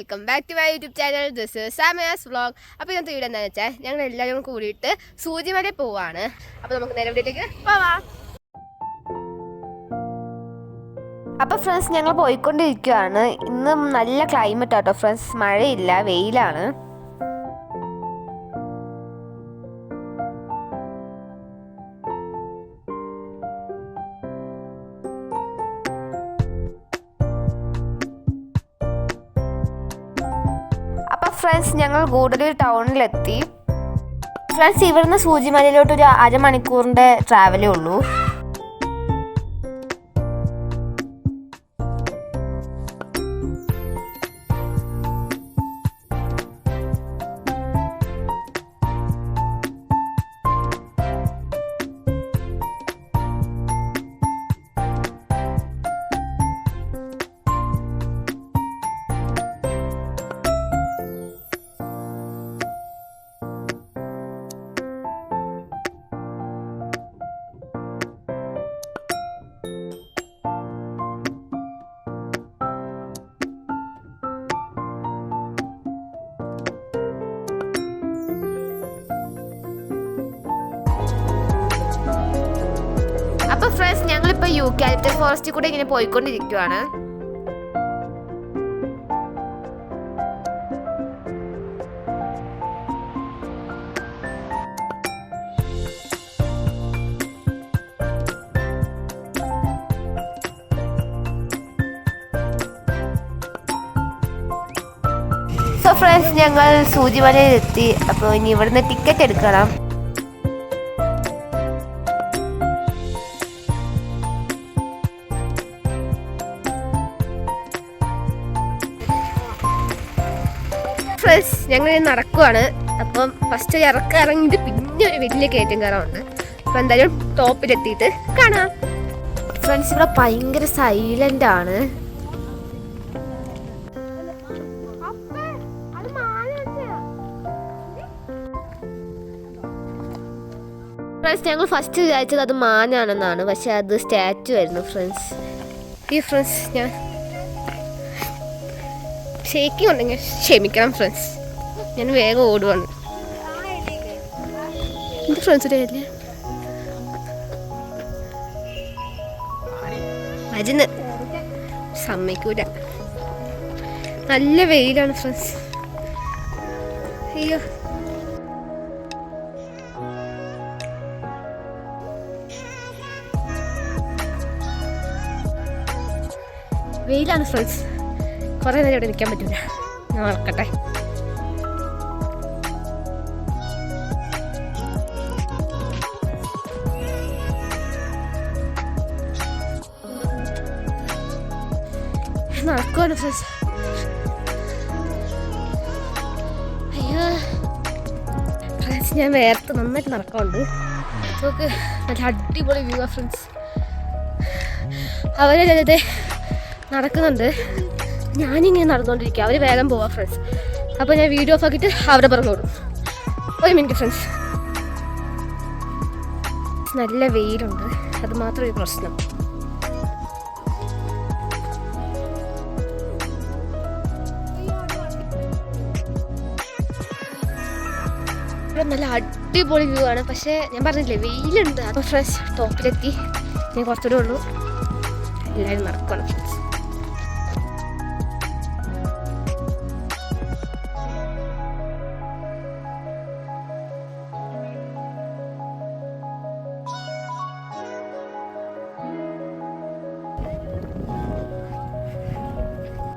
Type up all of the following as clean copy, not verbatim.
Welcome back to my YouTube channel. This is Samia's vlog. അപ്പോൾ ഇന്നത്തെ video എന്താണെന്ന് വെച്ചാൽ ഞങ്ങൾ എല്ലാവരും കൂടിയിട്ട് സൂചിമല പോവാണ്. അപ്പോൾ നമുക്ക് നേരെ വീട്ടിലേക്ക് പോവാം. അപ്പോൾ ഫ്രണ്ട്സ് ഞങ്ങൾ പോയിക്കൊണ്ടിരിക്കുകയാണ്. ഇന്ന് നല്ല ക്ലൈമറ്റ് ആട്ടോ ഫ്രണ്ട്സ്, മഴയില്ല, വെയിലാണ്. ഫ്രണ്ട്സ് ഞങ്ങൾ ഗൂഡല്ലൂർ ടൗണിലെത്തി. ഫ്രണ്ട്സ് ഇവിടുന്ന് സൂചിമലയിലോട്ട് ഒരു അരമണിക്കൂറിൻ്റെ ട്രാവലേ ഉള്ളൂ. അപ്പോൾ ഫ്രണ്ട്സ് ഞങ്ങളിപ്പോൾ യൂക്കാലിപ്റ്റസ് ഫോറസ്റ്റിൽ കൂടെ ഇങ്ങനെ പോയിക്കൊണ്ടിരിക്കുകയാണ്. സോ ഫ്രണ്ട്സ് ഞങ്ങൾ സൂചിമലയിലെത്തി. അപ്പോൾ ഇനി ഇവിടുന്ന് ടിക്കറ്റ് എടുക്കണം. ഫ്രണ്ട്സ് ഞങ്ങൾ നടക്കുവാണ്. അപ്പം ഫസ്റ്റ് ഇറങ്ങിയിട്ട് പിന്നെ ഒരു വലിയ കയറ്റം കയറാറുണ്ട്. അപ്പം എന്തായാലും ടോപ്പിലെത്തിയിട്ട് കാണാം. ഫ്രണ്ട്സ് ഇവിടെ ഭയങ്കര സൈലന്റ് ആണ്. ഫ്രണ്ട്സ് ഞങ്ങൾ ഫസ്റ്റ് വിചാരിച്ചത് അത് മാനാണെന്നാണ്, പക്ഷെ അത് സ്റ്റാച്ചു ആയിരുന്നു ഫ്രണ്ട്സ്. ഫ്രണ്ട്സ് ഞാൻ ഷേക്കിംഗ് ഉണ്ടെങ്കിൽ ക്ഷമിക്കണം ഫ്രണ്ട്സ്, ഞാൻ വേഗം ഓടുവാണ്. എൻ്റെ ഫ്രണ്ട്സ് ഇല്ലേ അജിന്ന് സമ്മതിക്കൂല, നല്ല വെയിലാണ് ഫ്രണ്ട്സ്. അയ്യോ വെയിലാണ് ഫ്രണ്ട്സ്, കുറേ നേരം ഇവിടെ നിൽക്കാൻ പറ്റില്ല. ഞാൻ നടക്കട്ടെ. നടക്കുവാണ് ഫ്രണ്ട്സ്. അയ്യോ ഫ്രണ്ട്സ് ഞാൻ വേർത്ത് നന്നായിട്ട് നടക്കാറുണ്ട്. നമുക്ക് നല്ല അടിപൊളി വ്യൂ ആ ഫ്രണ്ട്സ്. അവരെ നടക്കുന്നുണ്ട്, ഞാനിങ്ങനെ നടന്നുകൊണ്ടിരിക്കുക, അവർ വേഗം പോവാം ഫ്രണ്ട്സ്. അപ്പോൾ ഞാൻ വീഡിയോ ഓഫ് ആക്കിയിട്ട് അവരെ പറഞ്ഞോടും. ഒരു മിനിറ്റ് ഫ്രണ്ട്സ്. നല്ല വെയിലുണ്ട്, അത് മാത്രം ഒരു പ്രശ്നം. ഇവിടെ നല്ല അടിപൊളി വ്യൂ ആണ്, പക്ഷേ ഞാൻ പറഞ്ഞില്ലേ വെയിലുണ്ട്. അപ്പോൾ ഫ്രണ്ട്സ് ടോപ്പിലെത്തി, ഞാൻ കുറച്ചുകൂടെ ഉള്ളൂ. എല്ലാവരും നടക്കണം ഫ്രണ്ട്സ്.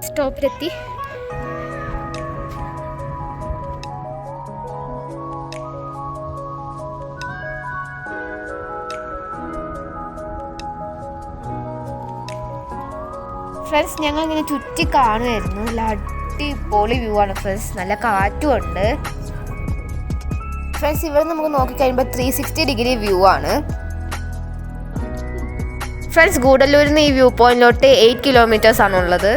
സ്റ്റോപ്പിലെത്തി. ഫ്രണ്ട്സ് ഞങ്ങൾ ഇങ്ങനെ ചുറ്റി കാണുമായിരുന്നു. നല്ല അടിപൊളി വ്യൂ ആണ് ഫ്രണ്ട്സ്, നല്ല കാറ്റും ഉണ്ട് ഫ്രണ്ട്സ്. ഇവിടെ നമുക്ക് നോക്കിക്കഴിയുമ്പോൾ 360 ഡിഗ്രി വ്യൂ ആണ് ഫ്രണ്ട്സ്. ഗൂഡല്ലൂരിൽ നിന്ന് ഈ വ്യൂ പോയിന്റിലോട്ട് 8 കിലോമീറ്റേഴ്സ് ആണുള്ളത്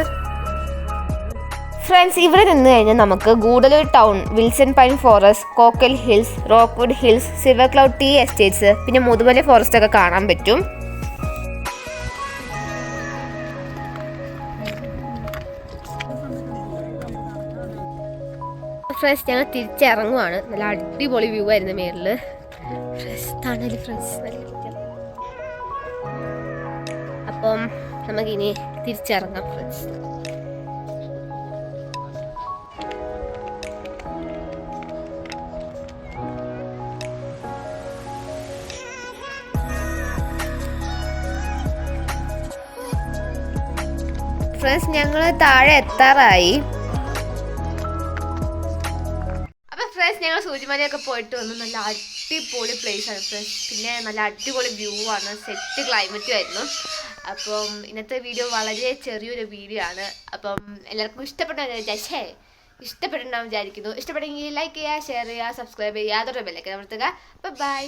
ഫ്രണ്ട്സ്. ഇവിടെ നിന്ന് കഴിഞ്ഞാൽ നമുക്ക് Gudalur town, Wilson pine forest, Kokkal hills, Rockwood hills, silver cloud tea estates, പിന്നെ മുതുമല ഫോറസ്റ്റ് ഒക്കെ കാണാൻ പറ്റും. ഫ്രണ്ട്സ് ഞങ്ങൾ തിരിച്ചിറങ്ങുവാണ്. നല്ല അടിപൊളി വ്യൂ ആയിരുന്നു മേളിൽ. തണല് ഫ്രണ്ട്സ് അപ്പം നമുക്കിനി തിരിച്ചിറങ്ങാം ഫ്രണ്ട്സ്. ഫ്രണ്ട്സ് ഞങ്ങൾ താഴെ എത്താറായി. അപ്പം ഫ്രണ്ട്സ് ഞങ്ങൾ സൂചിമലയൊക്കെ പോയിട്ട് വന്നു. നല്ല അടിപൊളി പ്ലേസ് ആണ് ഫ്രണ്ട്സ്. പിന്നെ നല്ല അടിപൊളി വ്യൂ ആണ്, സെറ്റ് ക്ലൈമറ്റും ആയിരുന്നു. അപ്പം ഇന്നത്തെ വീഡിയോ വളരെ ചെറിയൊരു വീഡിയോ ആണ്. അപ്പം എല്ലാവർക്കും ഇഷ്ടപ്പെട്ടുണ്ടാവും വിചാരിക്കുന്നു. ഇഷ്ടപ്പെട്ടെങ്കിൽ ലൈക്ക് ചെയ്യുക, ഷെയർ ചെയ്യുക, സബ്സ്ക്രൈബ് ചെയ്യുക, യാതൊരു ബെല്ലൊക്കെ അമർത്തുക. ബൈ.